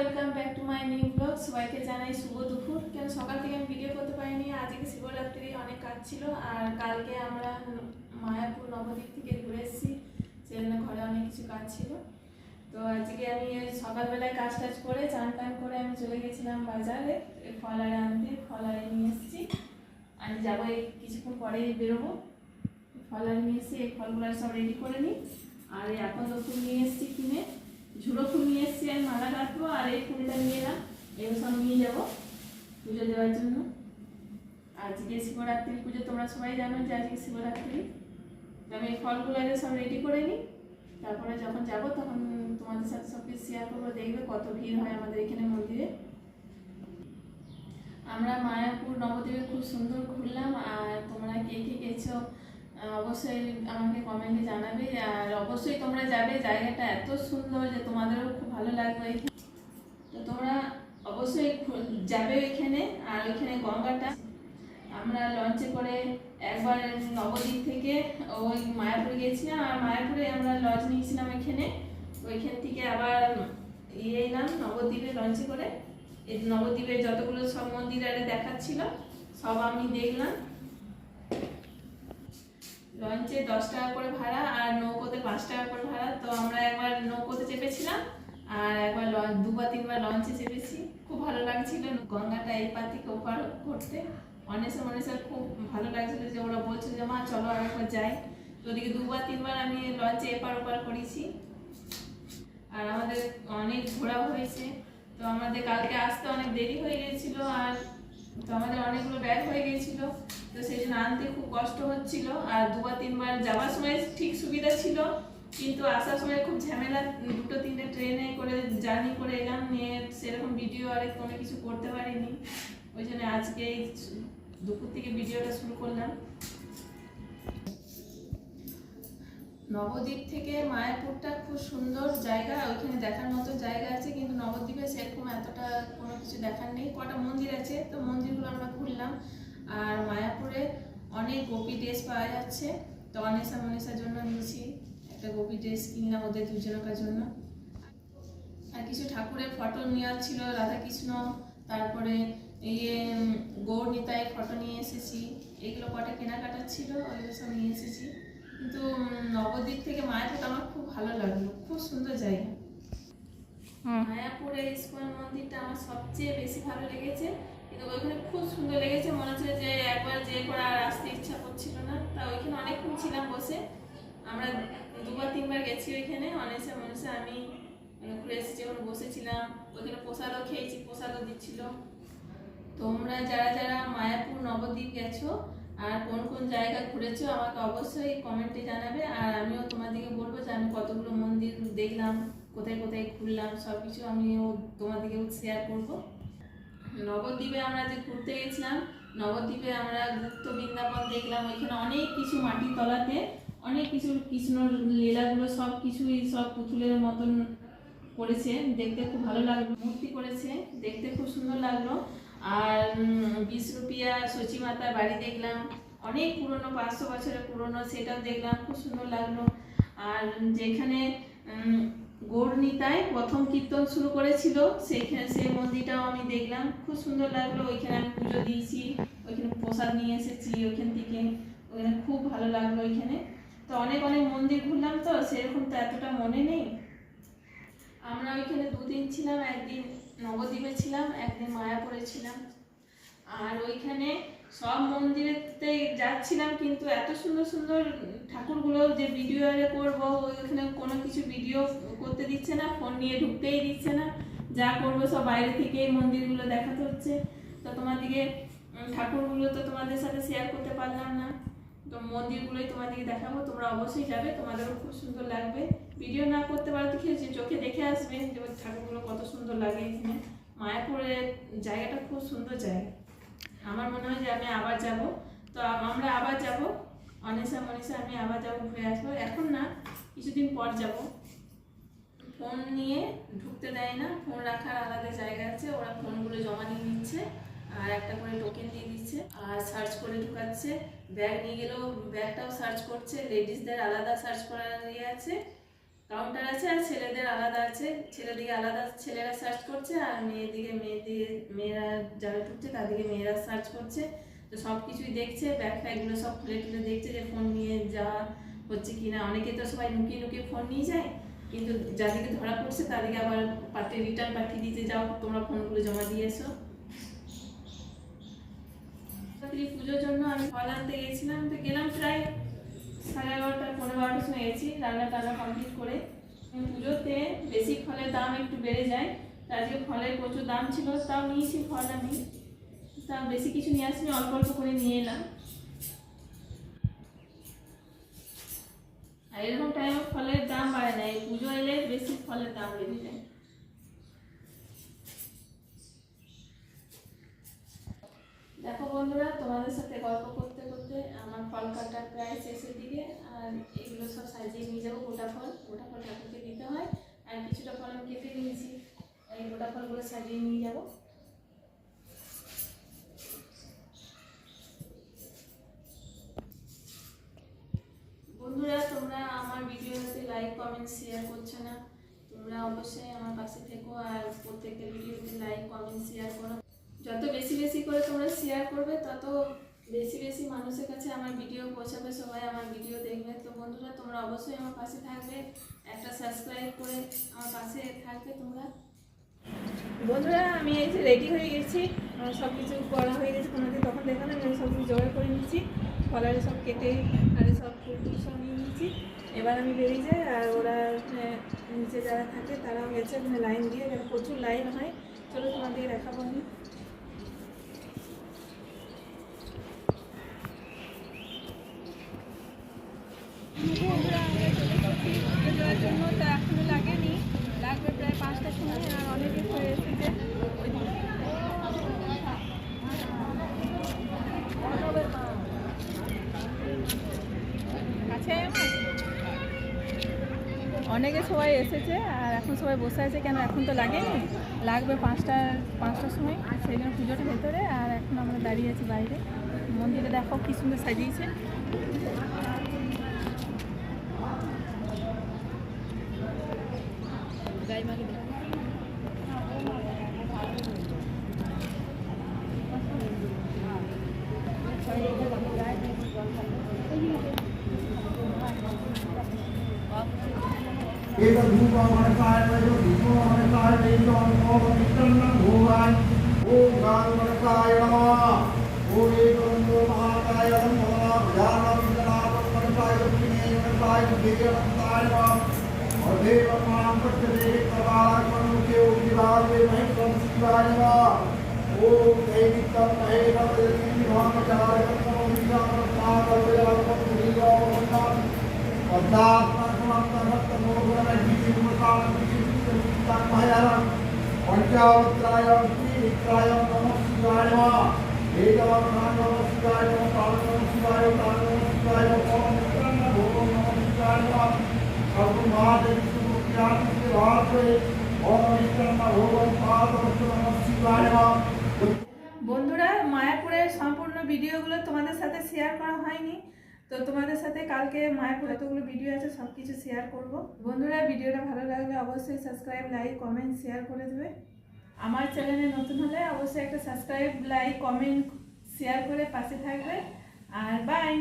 Welcome back to my new blog. সবাইকে জানাই শুভ দুপুর। কেন সকাল থেকে আমি ভিডিও করতে পারিনি, আজকে শিবরাত্রি, অনেক কাজ ছিল। আর কালকে আমরা মায়াপুর নবদ্বীপ থেকে ঘুরে এসেছি, সেজন্য ঘরে অনেক কিছু কাজ ছিল। তো আজকে আমি সকালবেলায় কাজ করে চান টান করে আমি চলে গেছিলাম বাজারে ফল আরে আনতে। ফল আরে নিয়ে এসেছি, আমি যাবো এই কিছুক্ষণ পরেই বেরোবো। ফল আরে নিয়ে এসেছি, এই ফলগুলো সব রেডি করে নিই। আর এই এখন ফুল নিয়ে এসেছি কিনে, ঝুড়ো ফুল নিয়ে এসেছি, আমি মালা কাটবো। আর এই ফুলটা নিয়ে এলাম, এগুলো সব নিয়ে যাবো পুজো দেওয়ার জন্য। আজকে শিবরাত্রি পুজো, তোমরা সবাই জানো যে আজকে শিবরাত্রি। আমি এই ফলগুলো আগে সব রেডি করে নিই, তারপরে যখন যাব তখন তোমাদের সাথে সব কিছু শেয়ার করবো। দেখবে কত ভিড় হয় আমাদের এখানে মন্দিরে। আমরা মায়াপুর নবদ্বীপে খুব সুন্দর ঘুরলাম। আর তোমরা কে কে গেছো অবশ্যই আমাকে কমেন্টে জানাবে। আর অবশ্যই তোমরা যাবে, জায়গাটা এত সুন্দর যে তোমাদেরও খুব ভালো লাগবে। তো তোমরা অবশ্যই যাবে ওইখানে। আর ওইখানে গঙ্গাটা, আমরা লঞ্চে করে একবার নবদ্বীপ থেকে ওই মায়াপুরে গেছিলাম। আর মায়াপুরে আমরা লঞ্চ নিয়েছিলাম ওইখান থেকে আবার এলাম নবদ্বীপে লঞ্চে করে। এই নবদ্বীপের যতগুলো সব মন্দির আরে দেখাচ্ছিল সব আমি দেখলাম। লঞ্চে 10 টাকা করে ভাড়া আর নৌকোতে 5 টাকা করে ভাড়া। তো আমরা একবার নৌকোতে চেপেছিলাম আর একবার দুবার তিনবার লঞ্চে চেপেছি। খুব ভালো লাগছিল গঙ্গাটা এই পার থেকে ওপার করতে। অনেসা খুব ভালো লাগছিল যে ওরা বলছিল যে মা চলো আর একবার যাই। তো ওদিকে দুবার তিনবার আমি লঞ্চে এপার ওপার করেছি। আর আমাদের অনেক ঘোরা হয়েছে। তো আমাদের কালকে আসতে অনেক দেরি হয়ে গিয়েছিল, আর তো আমাদের অনেকগুলো ব্যাগ হয়ে গিয়েছিল। তো সেই জন্য আনতে খুব কষ্ট হচ্ছিল। আর দুবার তিনবার যাওয়ার সময় ঠিক সুবিধা ছিল, কিন্তু আসার সময় খুব ঝামেলা। দুটো তিনটে ট্রেনে করে জার্নি করে এলাম, নিয়ে সেরকম ভিডিও আর কোনো কিছু করতে পারিনি। ওই জন্য আজকে দুপুর থেকে ভিডিওটা শুরু করলাম। নবদ্বীপ থেকে মায়াপুরটা খুব সুন্দর জায়গা, ওইখানে দেখার মতো জায়গা আছে। কিন্তু নবদ্বীপে সেরকম এতটা কোনো কিছু দেখার নেই। কটা মন্দির আছে, তো মন্দিরগুলো আমরা ঘুরলাম। আর মায়াপুরে অনেক গোপী ড্রেস পাওয়া যাচ্ছে। তো মনীষার জন্য নিয়েছি একটা গোপী ড্রেস, কিনলাম ওদের দুজনকার জন্য। আর কিছু ঠাকুরের ফটো নেওয়ার ছিল, রাধাকৃষ্ণ, তারপরে গৌর নিতাইয়ের ফটো নিয়ে এসেছি। এগুলো কটা কেনাকাটা ছিল, ওইগুলো সব নিয়ে এসেছি। কিন্তু নবদ্বীপ থেকে মায়াপুর আমার খুব ভালো লাগলো, খুব সুন্দর জায়গা। মায়াপুরের ইস্কন মন্দিরটা আমার সবচেয়ে বেশি ভালো লেগেছে। কিন্তু ওইখানে খুব সুন্দর লেগেছে, মনে হচ্ছে যে একবার যে করে আর আসতে ইচ্ছা করছিল না। তা ওইখানে অনেকক্ষণ ছিলাম বসে, আমরা দুবার তিনবার গেছি ওইখানে। মনেসা আমি ঘুরে এসেছি, ওখানে বসেছিলাম। ওইখানে প্রসাদও খেয়েছি, প্রসাদও দিচ্ছিল। তোমরা যারা যারা মায়াপুর নবদ্বীপ গেছো আর কোন কোন জায়গা ঘুরেছো আমাকে অবশ্যই কমেন্টে জানাবে। আর আমিও তোমাদেরকে বলবো যে আমি কতগুলো মন্দির দেখলাম, কোথায় কোথায় ঘুরলাম, সব কিছু আমিও তোমাদেরকেও শেয়ার করবো। নবদ্বীপে আমরা যে ঘুরতে গেছিলাম, নবদ্বীপে আমরা গুপ্ত বৃন্দাবন দেখলাম। ওইখানে অনেক কিছু মাটির তলাতে অনেক কিছু কৃষ্ণ লীলাগুলো সব কিছুই সব পুতুলের মতন করেছে, দেখতে খুব ভালো লাগলো। মূর্তি করেছে, দেখতে খুব সুন্দর লাগলো। আর বিষ্ণুপ্রিয়া সচী মাতার বাড়ি দেখলাম, অনেক পুরনো, 500 বছরের পুরনো, সেটাও দেখলাম, খুব সুন্দর লাগলো। আর যেখানে গৌর নিতাই প্রথম কীর্তন শুরু করেছিল সেইখানে, সেই মন্দিরটাও আমি দেখলাম, খুব সুন্দর লাগলো। ওইখানে আমি পুজো দিয়েছি, ওইখানে প্রসাদ নিয়ে এসেছি ওইখান থেকে, ওইখানে খুব ভালো লাগলো ওইখানে। তো অনেক মন্দির ঘুরলাম, তো সেরকম তো এতটা মনে নেই। আমরা ওইখানে 2 দিন ছিলাম, একদিন নবদ্বীপে ছিলাম, একদিন মায়াপুরে ছিলাম। আর ওইখানে সব মন্দিরেতে যাচ্ছিলাম, কিন্তু এত সুন্দর সুন্দর ঠাকুরগুলো যে ভিডিও করবো, ওইখানে কোনো কিছু ভিডিও করতে দিচ্ছে না, ফোন নিয়ে ঢুকতেই দিচ্ছে না। যা করবো সব বাইরে থেকে মন্দিরগুলো দেখাতে হচ্ছে। তো তোমাদেরকে ঠাকুরগুলো তো তোমাদের সাথে শেয়ার করতে পারলাম না, তো মন্দিরগুলোই তোমাদেরকে দেখাবো। তোমরা অবশ্যই যাবে, তোমাদেরও খুব সুন্দর লাগবে। ভিডিও না করতে পারো তো খেয়েছি, চোখে দেখে আসবে যে ঠাকুরগুলো কত সুন্দর লাগে। এখানে মায়াপুরের জায়গাটা খুব সুন্দর জায়গা, আমার মনে হয় যে আমি আবার যাব। তো আমরা আবার যাব, মনীষা আমি আবার যাব, ঘুরে আসবো। এখন না, কিছুদিন পর যাব। ফোন নিয়ে ঢুকতে দেয় না, ফোন রাখার আলাদা জায়গা আছে, ওরা ফোনগুলো জমা নিয়ে নিচ্ছে আর একটা করে টোকেন দিয়ে দিচ্ছে আর সার্চ করে ঢুকাচ্ছে। ব্যাগ নিয়ে গেলেও ব্যাগটাও সার্চ করছে, লেডিসদের আলাদা সার্চ করার ইয়ে আছে, কাউন্টার আছে আর ছেলেদের আলাদা আছে, ছেলেদিকে আলাদা ছেলেরা সার্চ করছে আর মেয়েরা যারা ঢুকছে তাদেরকে মেয়েরা সার্চ করছে। তো সব কিছুই দেখছে, ব্যাগ ফ্যাগগুলো সব খুলে তুলে দেখছে যে ফোন নিয়ে যাওয়া হচ্ছে কিনা। অনেকে তো সবাই লুকিয়ে লুকিয়ে ফোন নিয়ে যায়, কিন্তু যাদেরকে ধরা পড়ছে তাদেরকে আবার রিটার্ন পাঠিয়ে দিতে, যাও তোমরা ফোনগুলো জমা দিয়ে এসো। পুজোর জন্য আমি ফল আনতে গেছিলাম, তো গেলাম প্রায় 11:30 পৌনে 12টার সময় গেছি, রান্না টান্না কমপ্লিট করে। পুজোতে বেশি ফলের দাম একটু বেড়ে যায়, আজকে ফলের প্রচুর দাম ছিল, তাও নিয়েছি ফল আমি, তা বেশি কিছু নিয়ে আসিনি, অল্প অল্প করে নিয়ে এলাম। আর এরকম টাইমে ফলের দাম বাড়ে না, এই পুজো এলে বেশি ফলের দাম বেড়ে যায়। দেখো বন্ধুরা, তোমাদের সাথে গল্প করতে করতে আমার ফল কাটা প্রায় শেষের দিকে, আর এগুলো সব সাজিয়ে নিয়ে যাবো। গোটা ফল ঠাকুরকে দিতে হয়, আর কিছুটা ফল আমি কেটে নিয়েছি, এই গোটা ফলগুলো সাজিয়ে নিয়ে যাবো। বন্ধুরা, তোমরা আমার ভিডিওতে লাইক কমেন্ট শেয়ার করছো না, তোমরা অবশ্যই আমার পাশে থেকো আর প্রত্যেকটা ভিডিওতে লাইক কমেন্ট শেয়ার করো। যত বেশি বেশি করে তোমরা শেয়ার করবে তত বেশি বেশি মানুষের কাছে আমার ভিডিও পৌঁছাবে, সবাই আমার ভিডিও দেখবে। তো বন্ধুরা, তোমরা অবশ্যই আমার পাশে থাকবে, একটা সাবস্ক্রাইব করে আমার পাশে থাকবে তোমরা। বন্ধুরা, আমি এই যে রেডি হয়ে গেছি, সব কিছু করা হয়ে গেছে, তোমাদের তখন দেখালাম, আমি সব কিছু জোগাড় করে নিয়েছি, ফলারে সব কেটে আর সব ফুল সব নিয়ে নিয়েছি। এবার আমি বেরিয়ে যাই, আর ওরা নিচে যারা থাকে তারাও গেছে ওখানে লাইন দিয়ে, প্রচুর লাইন হয়। চলো তোমাদের দেখাবো আমি। যাওয়ার জন্য তো এখনো লাগেনি, লাগবে প্রায় 5টার সময়, আর অনেকে হয়ে এসেছে। অনেকে সবাই এসেছে আর এখন সবাই বসে আছে, কেন এখন তো লাগেনি, লাগবে 5টার সময়, সেই জন্য পুজোটা ভেতরে। আর এখন আমরা দাঁড়িয়ে আছি বাইরে, মন্দিরে দেখো কি সুন্দর সাজিয়েছে। एक धूपमणकाय वयो धूपमणकाय वेदो ओमनिष्ठन्नं भूवान् ओम गानमणकाय नमः ओम एकदो महाकाय नमः ज्ञानविद्यामणकाय दक्षिणेमणकाय विजयमणकाय नमः और देवमां पट्टदे कबालमणुके उदिवावे महितं शिवाय नमः ओम दैविकं महेशं देवीभामचारकं नमो विद्यामणकाय वयो বন্ধুরা, মায়াপুরের সম্পূর্ণ ভিডিওগুলো তোমাদের সাথে শেয়ার করা হয়নি, তো তোমাদের সাথে কালকে মায়াপুর এতগুলো ভিডিও আছে সব কিছু শেয়ার করব। বন্ধুরা, ভিডিওটা ভালো লাগলে অবশ্যই সাবস্ক্রাইব লাইক কমেন্ট শেয়ার করে দেবে। আমার চ্যানেলে নতুন হলে অবশ্যই একটা সাবস্ক্রাইব লাইক কমেন্ট শেয়ার করে পাশে থাকবে। আর বাই।